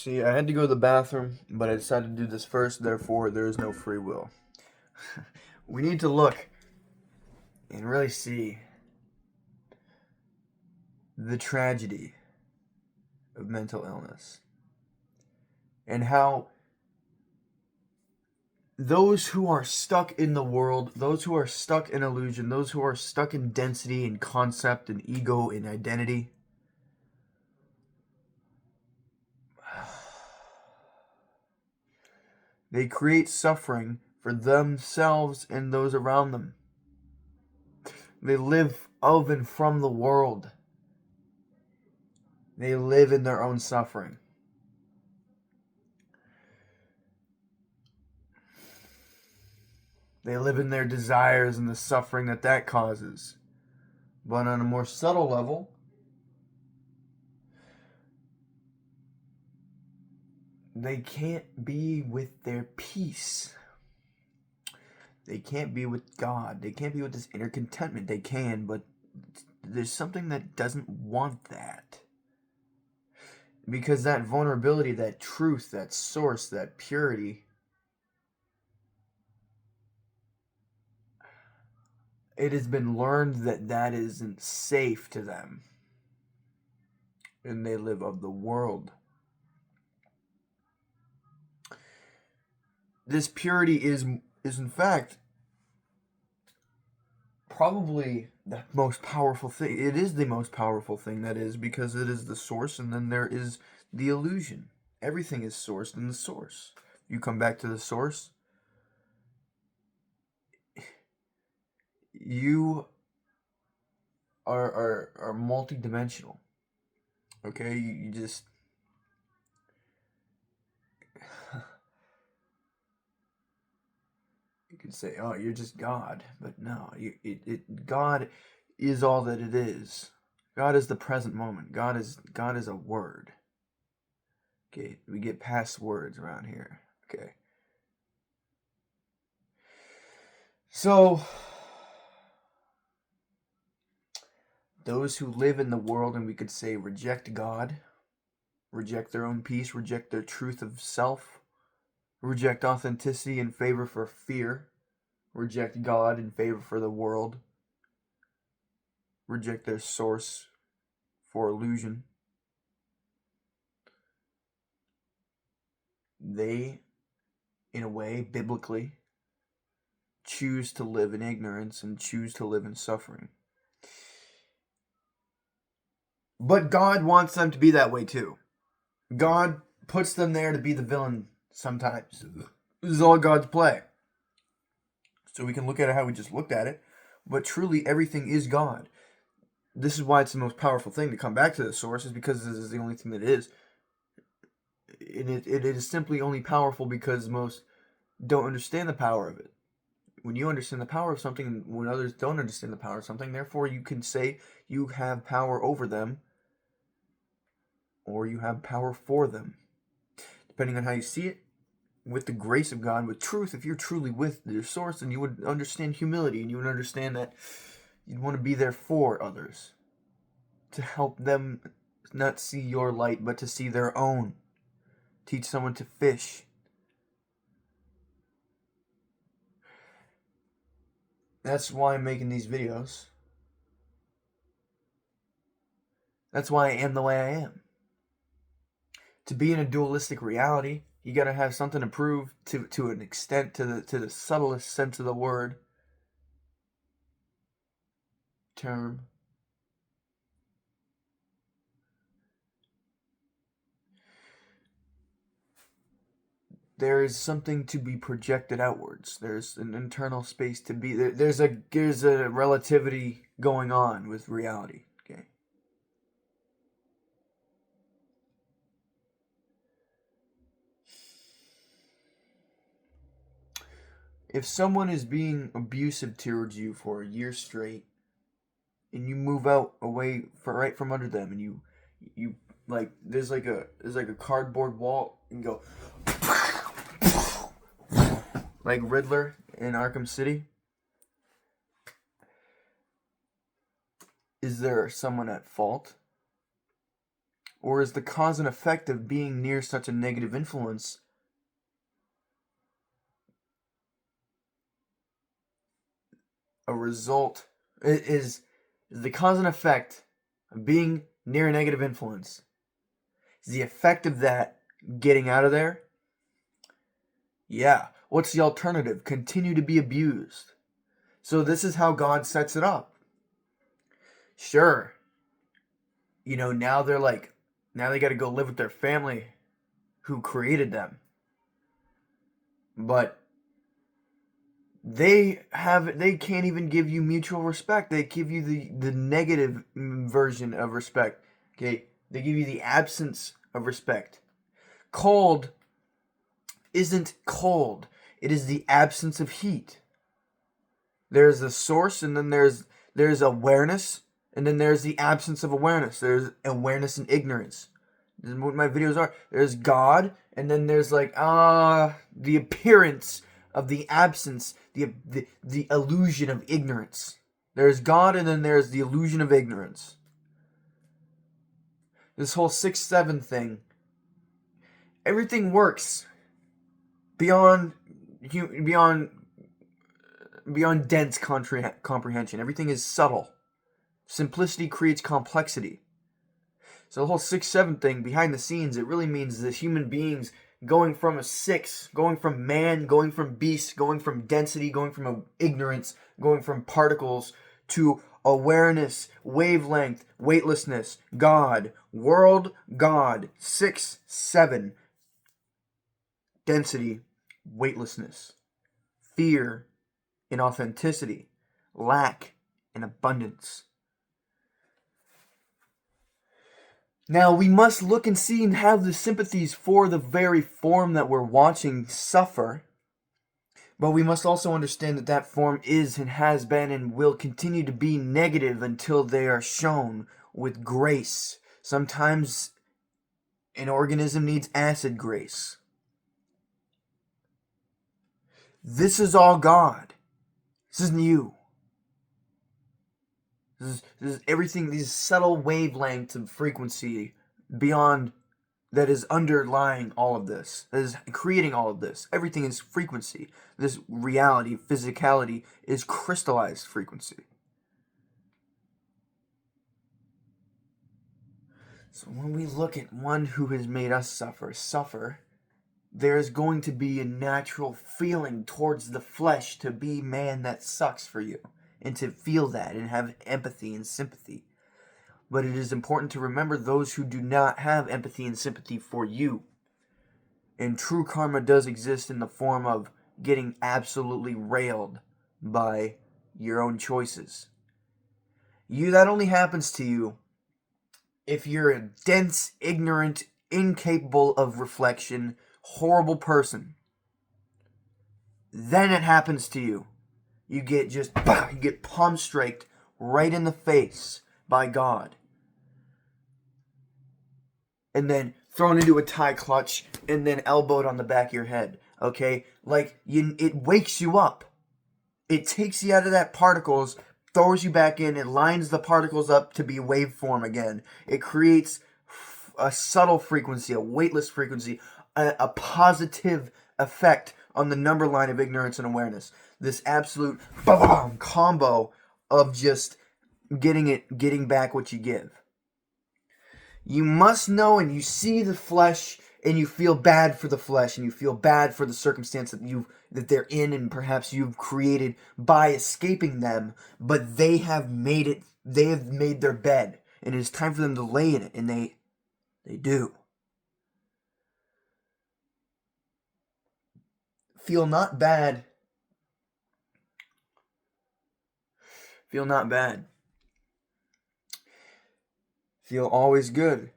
See, I had to go to the bathroom, but I decided to do this first, therefore, there is no free will. We need to look and really see the tragedy of mental illness and how those who are stuck in the world, those who are stuck in illusion, those who are stuck in density and concept and ego and identity, they create suffering for themselves and those around them. They live of and from the world. They live in their own suffering. They live in their desires and the suffering that causes. But on a more subtle level, they can't be with their peace. They can't be with God. They can't be with this inner contentment. They can, but there's something that doesn't want that. Because that vulnerability, that truth, that source, that purity, it has been learned that that isn't safe to them. And they live of the world. This purity is in fact probably the most powerful thing. It is the most powerful thing, that is, because it is the source, and then there is the illusion. Everything is sourced in the source. You come back to the source, you are multidimensional. Okay, you just you could say, oh, you're just God, but no, God is all that it is. God is the present moment. God is a word. Okay, we get past words around here. Okay. So, those who live in the world, and we could say reject God, reject their own peace, reject their truth of self, reject authenticity in favor for fear, reject God in favor for the world, reject their source for illusion. They, in a way, biblically, choose to live in ignorance and choose to live in suffering. But God wants them to be that way too. God puts them there to be the villain sometimes. This is all God's play. So we can look at it how we just looked at it, but truly everything is God. This is why it's the most powerful thing to come back to the source, is because this is the only thing that is. And it is simply only powerful because most don't understand the power of it. When you understand the power of something, when others don't understand the power of something, therefore you can say you have power over them, or you have power for them, depending on how you see it. With the grace of God, with truth, if you're truly with your source, then you would understand humility, and you would understand that you'd want to be there for others, to help them not see your light, but to see their own. Teach someone to fish. That's why I'm making these videos. That's why I am the way I am. To be in a dualistic reality, you gotta have something to prove to an extent, to the subtlest sense of the word. Term. There is something to be projected outwards. There's an internal space to be. There's a relativity going on with reality. Okay. If someone is being abusive towards you for a year straight, and you move out away right from under them, and you like there's like a cardboard wall, and go like Riddler in Arkham City. Is there someone at fault? Or is the cause and effect of being near such a negative influence a result? Is the cause and effect of being near a negative influence, is the effect of that getting out of there? Yeah. What's the alternative? Continue to be abused. So this is how God sets it up. Sure. Now they got to go live with their family who created them. But they can't even give you mutual respect. They give you the negative version of respect. Okay? They give you the absence of respect. Cold isn't cold. It is the absence of heat. There's the source, and then there's awareness, and then there's the absence of awareness. There's awareness and ignorance. This is what my videos are. There's God, and then there's the appearance of the absence, the illusion of ignorance. There's God, and then there's the illusion of ignorance. This whole 6-7 thing, everything works beyond dense comprehension. Everything is subtle. Simplicity creates complexity. So the whole 6-7 thing, behind the scenes, it really means that human beings going from a 6, going from man, going from beast, going from density, going from ignorance, going from particles to awareness, wavelength, weightlessness, God, world, God, 6-7, density, weightlessness, fear, inauthenticity, lack, and abundance. Now, we must look and see and have the sympathies for the very form that we're watching suffer, but we must also understand that that form is and has been and will continue to be negative until they are shown with grace. Sometimes an organism needs acid grace. This is all God. This isn't you. This is everything, these subtle wavelengths of frequency beyond that is underlying all of this, that is creating all of this. Everything is frequency. This reality, physicality, is crystallized frequency. So when we look at one who has made us suffer, there is going to be a natural feeling towards the flesh to be man that sucks for you. And to feel that and have empathy and sympathy. But it is important to remember those who do not have empathy and sympathy for you. And true karma does exist in the form of getting absolutely railed by your own choices. That only happens to you if you're a dense, ignorant, incapable of reflection, horrible person. Then it happens to you. You get palm striked right in the face by God. And then thrown into a tie clutch and then elbowed on the back of your head. Okay? It wakes you up. It takes you out of that particles, throws you back in, it lines the particles up to be waveform again. It creates a subtle frequency, a weightless frequency, a positive effect on the number line of ignorance and awareness. This absolute combo of just getting back what you give. You must know, and you see the flesh, and you feel bad for the flesh, and you feel bad for the circumstance that they're in, and perhaps you've created by escaping them. But they have made it. They have made their bed, and it is time for them to lay in it, and they do. Feel not bad. Feel not bad. Feel always good.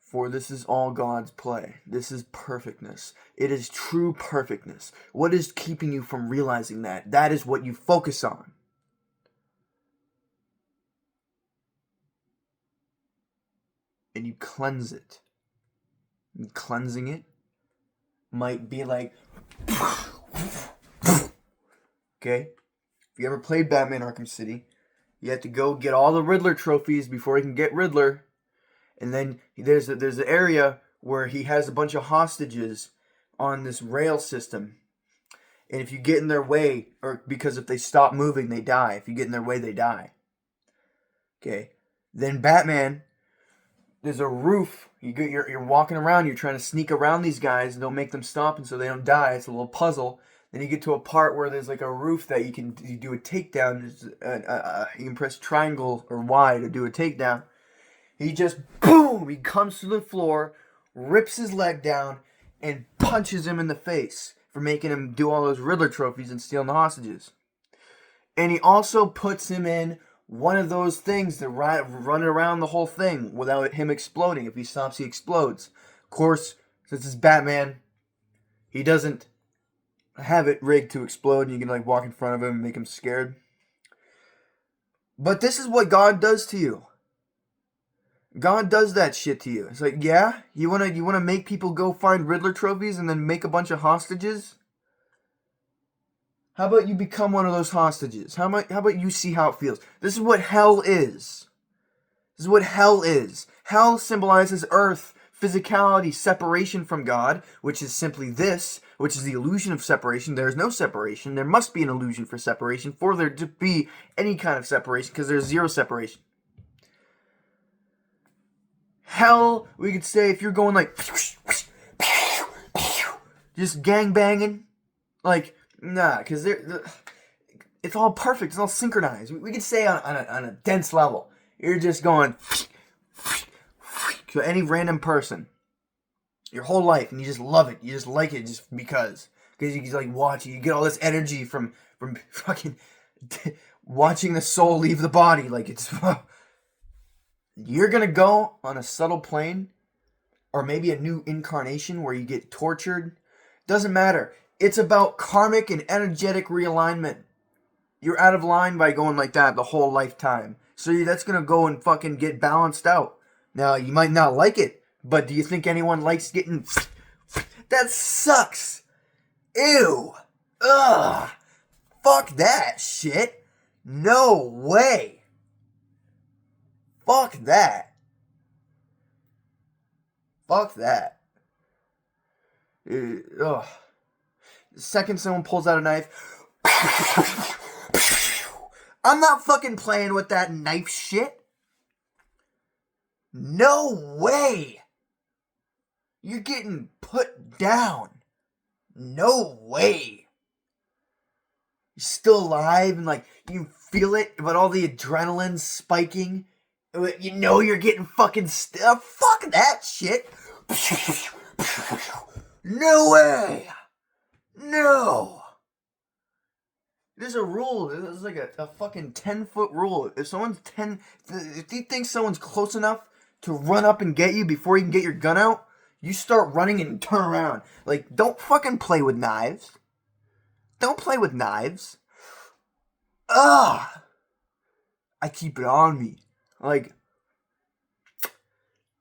For this is all God's play. This is perfectness. It is true perfectness. What is keeping you from realizing that? That is what you focus on. And you cleanse it. And cleansing it might be like... Okay? If you ever played Batman Arkham City, you have to go get all the Riddler trophies before you can get Riddler. And then there's an area where he has a bunch of hostages on this rail system. And if you get in their way, or because if they stop moving, they die. If you get in their way, they die. Okay. Then Batman, there's a roof. You're walking around. You're trying to sneak around these guys, and don't make them stop, and so they don't die. It's a little puzzle. Then you get to a part where there's like a roof that you do a takedown. You can press triangle or Y to do a takedown. He just boom. He comes to the floor, rips his leg down, and punches him in the face for making him do all those Riddler trophies and stealing the hostages. And he also puts him in one of those things that run around the whole thing without him exploding. If he stops, he explodes. Of course, since it's Batman, he doesn't have it rigged to explode and you can like walk in front of him and make him scared. But this is what God does to you. God does that shit to you. It's like, yeah, you wanna make people go find Riddler trophies and then make a bunch of hostages? How about you become one of those hostages? How about you see how it feels? This is what hell is. This is what hell is. Hell symbolizes earth, physicality, separation from God, which is simply this, which is the illusion of separation. There is no separation. There must be an illusion for separation for there to be any kind of separation, because there's zero separation. Hell, we could say, if you're going like just gang banging, like, nah, because it's all perfect, it's all synchronized. We could say on a dense level, you're just going to any random person your whole life, and you just love it. You just like it just because you can like watch it. You get all this energy from fucking watching the soul leave the body. Like it's you're gonna go on a subtle plane, or maybe a new incarnation where you get tortured. Doesn't matter. It's about karmic and energetic realignment. You're out of line by going like that the whole lifetime. So that's gonna go and fucking get balanced out. Now, you might not like it, but do you think anyone likes getting... That sucks! Ew! Ugh! Fuck that shit! No way! Fuck that! Fuck that. Ugh. The second someone pulls out a knife... I'm not fucking playing with that knife shit! No way! You're getting put down. No way. You're still alive and like you feel it, but all the adrenaline's spiking. You know you're getting fucking stuff. Fuck that shit. No way. No. There's a rule. There's like a fucking 10-foot rule. If you think someone's close enough to run up and get you before you can get your gun out, you start running and turn around. Like, don't fucking play with knives. Don't play with knives. Ugh. I keep it on me. Like,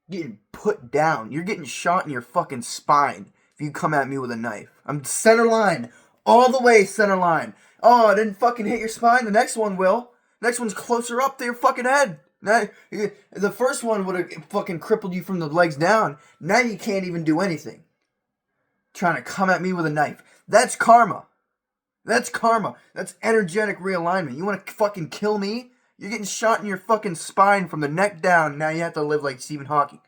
getting put down. You're getting shot in your fucking spine if you come at me with a knife. I'm center line. All the way center line. Oh, it didn't fucking hit your spine. The next one will. Next one's closer up to your fucking head. Now, the first one would have fucking crippled you from the legs down. Now you can't even do anything. Trying to come at me with a knife. That's karma. That's karma. That's energetic realignment. You want to fucking kill me? You're getting shot in your fucking spine from the neck down. Now you have to live like Stephen Hawking.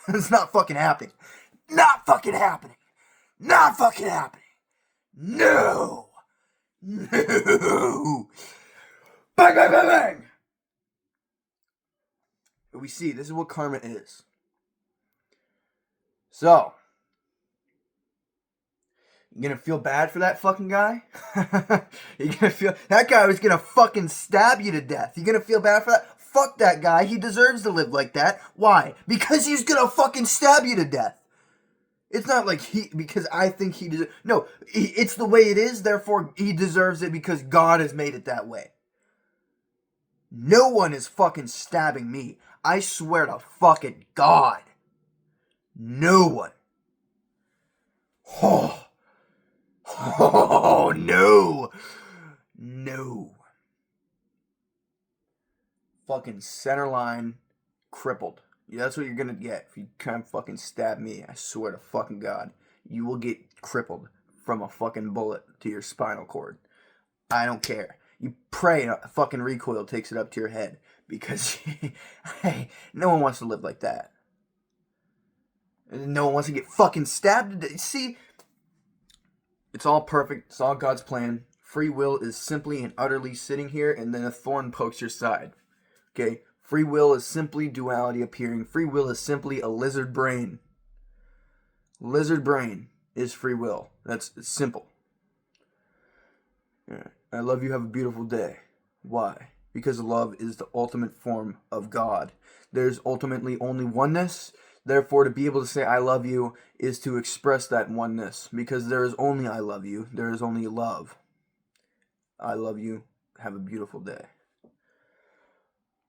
It's not fucking happening. Not fucking happening. Not fucking happening. No. No. Bang, bang, bang, bang. But we see, this is what karma is. So, you gonna feel bad for that fucking guy? You gonna feel, that guy was gonna fucking stab you to death. You gonna feel bad for that? Fuck that guy, he deserves to live like that. Why? Because he's gonna fucking stab you to death. It's not like because I think he deserves, no, it's the way it is, therefore he deserves it because God has made it that way. No one is fucking stabbing me. I swear to fucking God. No one. Oh. Oh, no. No. Fucking center line crippled. That's what you're gonna get if you try and fucking stab me. I swear to fucking God. You will get crippled from a fucking bullet to your spinal cord. I don't care. You pray a fucking recoil takes it up to your head. Because, hey, no one wants to live like that. No one wants to get fucking stabbed. See, it's all perfect. It's all God's plan. Free will is simply and utterly sitting here and then a thorn pokes your side. Okay? Free will is simply duality appearing. Free will is simply a lizard brain. Lizard brain is free will. It's simple. I love you. Have a beautiful day. Why? Because love is the ultimate form of God. There's ultimately only oneness. Therefore, to be able to say I love you is to express that oneness. Because there is only I love you. There is only love. I love you. Have a beautiful day.